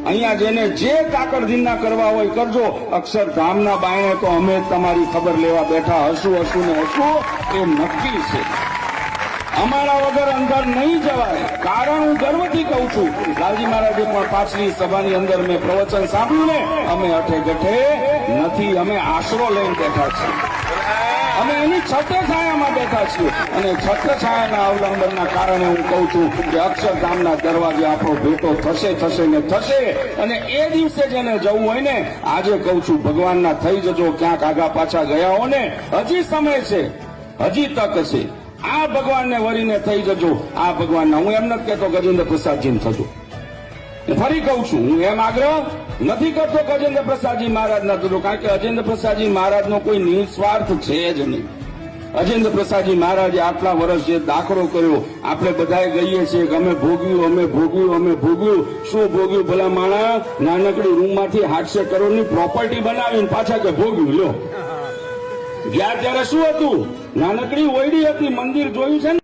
અહીંયા જેને જે તાકડધીના કરવા હોય કરજો. અક્ષરધામના બાયણે તો અમે તમારી ખબર લેવા બેઠા હશું ને હશું, એ નક્કી છે. અમારા વગર અંદર નહીં જવાય. કારણ હું ગર્વથી કહું છું, લાલજી મહારાજે પણ પાછલી સભાની અંદર મેં પ્રવચન સાંભળ્યું ને, અમે અઠે ગઠે નથી, અમે આશરો લઈને બેઠા છીએ. અમે એની છત્ર છાયામાં બેઠા છીએ અને છત્ર છાયાના અવલંબનના કારણે હું કહું છું કે અક્ષરધામના દરવાજે આપણો ભેટો થશે ને થશે. અને એ દિવસે જેને જવું હોય ને, આજે કહું છું ભગવાનના થઈ જજો. ક્યાંક આગા પાછા ગયા હો ને, હજી સમય છે, હજી તક છે. આ ભગવાનને વરીને થઈ જજો. આ ભગવાનના, હું એમ નથી કહેતો ગજેન્દ્ર પ્રસાદજીને થજો. ફરી કહું છું, હું એમ આગ્રહ નથી કરતો ગજેન્દ્ર પ્રસાદજી મહારાજના થજો, કારણ કે અજેન્દ્ર પ્રસાદજી મહારાજનો કોઈ નિસ્વાર્થ છે જ નહીં. અજેન્દ્ર પ્રસાદજી મહારાજે આટલા વર્ષ જે દાખલો કર્યો, આપણે બધાએ ગઈએ છીએ કે અમે ભોગ્યું. શું ભોગ્યું? ભલા માણસ નાનકડી રૂમમાંથી 800 કરોડની પ્રોપર્ટી બનાવીને પાછા કે ભોગ્યું. લ્યો, ગયા ત્યારે શું હતું? નાનકડી ઓયડી હતી. મંદિર જોયું છે ને?